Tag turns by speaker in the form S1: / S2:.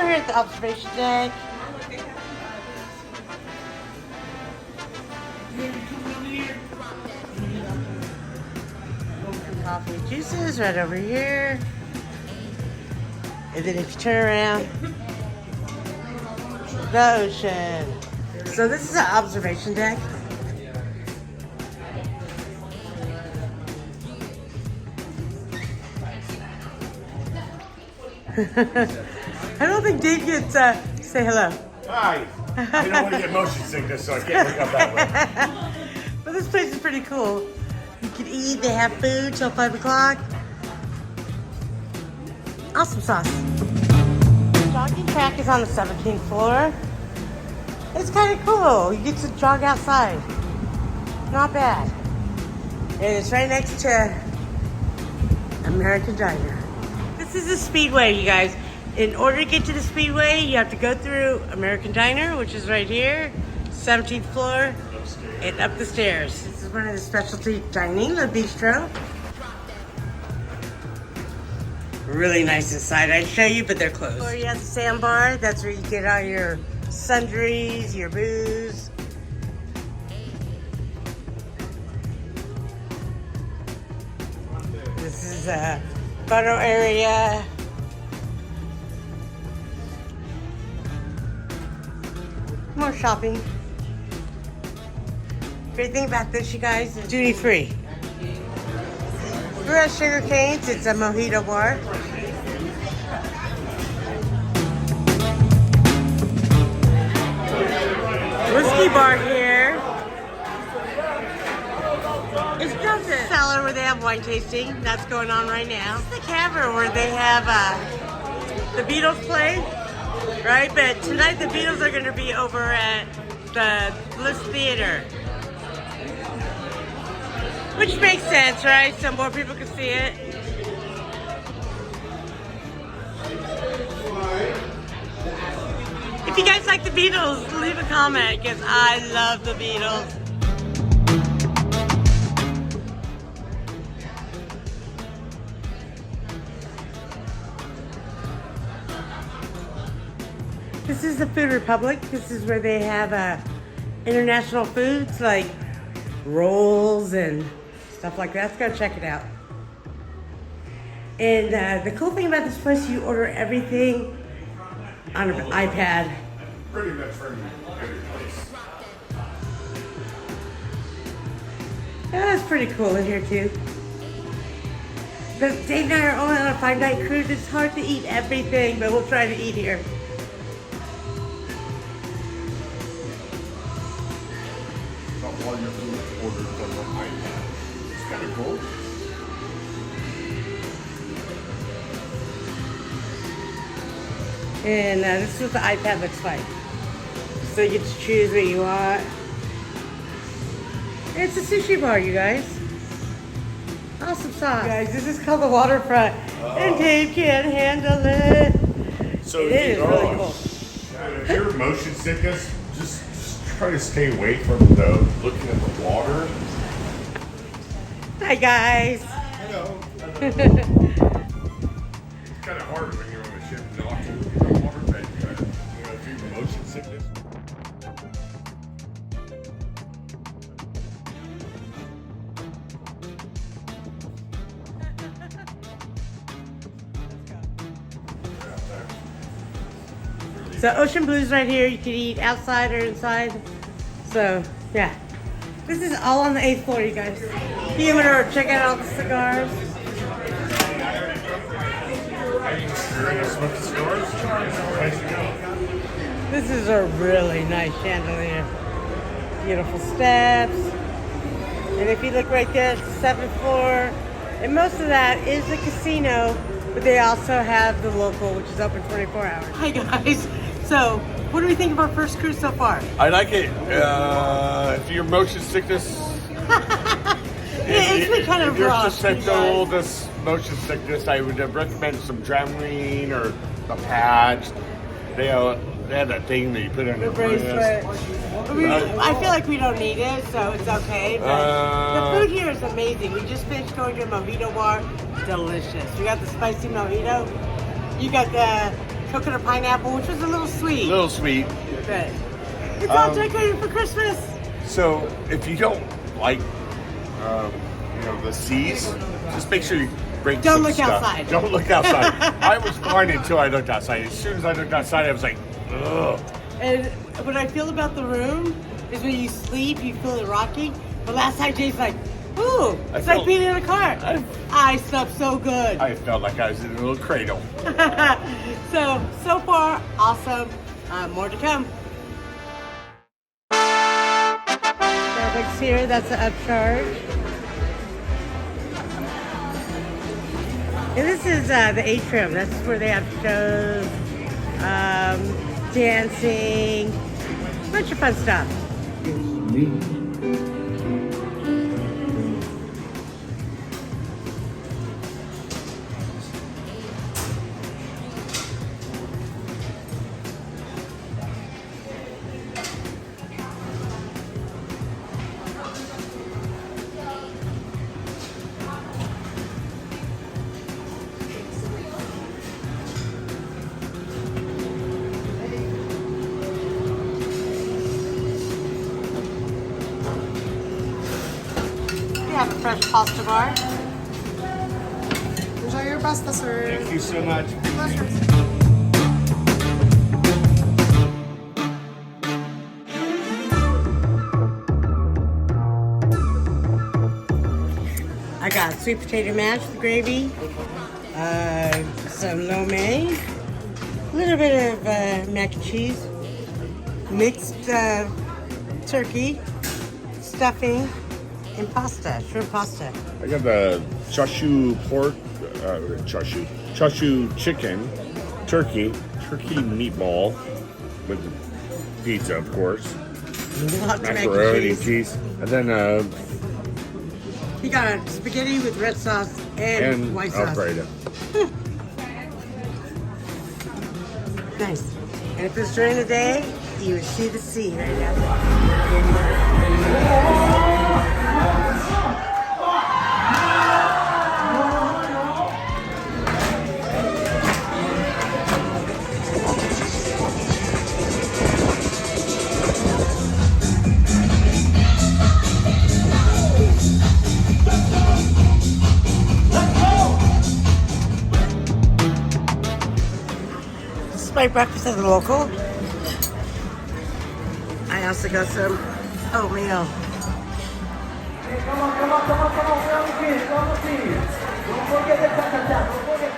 S1: we're here at the observation deck. Coffee and juices right over here. And then if you turn around, the ocean. So this is an observation deck. I don't think Dave gets say hello.
S2: Hi. I don't want to get motion sickness, so I can't look up that way.
S1: But this place is pretty cool. You can eat, they have food till 5 o'clock. Awesome sauce. The jogging track is on the 17th floor. It's kind of cool. You get to jog outside. Not bad. And it's right next to American Diner. This is the Speedway, you guys. In order to get to the Speedway, you have to go through American Diner, which is right here, 17th floor, and up the stairs. This is one of the specialty dining, the bistro. Really nice inside. I'd show you, but they're closed. Or you have the sandbar. That's where you get all your sundries, your booze. This is a photo area. More shopping. Great thing about this, you guys, is duty free. We're at Sugar Canes. It's a mojito bar. Whiskey bar here. It's just a cellar where they have wine tasting. That's going on right now. It's the cavern where they have the Beatles play, right? But tonight the Beatles are going to be over at the Bliss Theater. Which makes sense, right? So more people can see it. If you guys like the Beatles, leave a comment, because I love the Beatles. This is the Food Republic. This is where they have international foods like rolls and stuff like that. Let's go check it out. And the cool thing about this place, you order everything on an iPad.
S2: Pretty much for every place.
S1: Yeah, that's pretty cool in here too. But Dave and I are only on a 5-night cruise. It's hard to eat everything, but we'll try to eat here.
S2: Not all your food ordered on the iPad. It's kind of cool.
S1: And this is what the iPad looks like. So you get to choose what you want. It's a sushi bar, you guys. Awesome sauce. Guys, this is called the waterfront. And Dave can't handle it.
S2: So
S1: It is really cool.
S2: If you're motion sickness, just try to stay away from the looking at the water.
S1: Hi, guys.
S2: Hello. It's kind of hard when you're on a ship not to look at the water bed. If you're motion sickness.
S1: So Ocean Blues right here. You can eat outside or inside. So yeah, this is all on the 8th floor, you guys. You want to check out all the cigars. This is a really nice chandelier. Beautiful steps. And if you look right there, it's the 7th floor. And most of that is the casino, but they also have the local, which is open 24 hours. Hi guys. So, what do we think of our first cruise so far?
S3: I like it. If you're motion sickness,
S1: It's been kind of
S3: if you're
S1: rough.
S3: susceptible to motion sickness, I would recommend some Dramamine or the patch. They have that thing that you put on
S1: The
S3: your
S1: bracelet.
S3: wrist.
S1: I feel like we don't need it, so it's okay. But the food here is amazing. We just finished going to a mojito bar. Delicious. We got the spicy mojito. You got the coconut pineapple, which was a little sweet.
S3: A little sweet.
S1: But it's all decorated for Christmas.
S3: So if you don't like, the seas, just make sure you break
S1: Don't
S3: some
S1: look
S3: stuff.
S1: outside.
S3: Don't look outside. I was fine until I looked outside. As soon as I looked outside, I was like, ugh.
S1: And what I feel about the room is when you sleep, you feel it rocking. But last night, Jay's like, ooh, it's like being in a car. I slept so good.
S3: I felt like I was in a little cradle.
S1: So far, awesome. More to come. Starbucks here, that's the upcharge. And this is the Atrium. That's where they have shows, dancing, a bunch of fun stuff. We have a fresh pasta bar.
S4: Enjoy your pasta, sir.
S3: Thank you so much.
S4: Pleasure.
S1: I got sweet potato mash with gravy, some lo mein, a little bit of mac and cheese, mixed turkey, stuffing, and pasta, shrimp pasta.
S2: I got the chashu pork, chashu chicken, turkey meatball with the pizza, of course,
S1: Lots of mac and
S2: macaroni
S1: cheese.
S2: cheese, and then
S1: He got a spaghetti with red sauce and white sauce.
S2: Alfredo.
S1: Nice. And if it's during the day, you would see the sea right now. This is my breakfast at the local. I also got some oatmeal.
S5: Come on, come on, come on, come on, come on, please, come on, please. Don't forget the cha-cha-cha, don't forget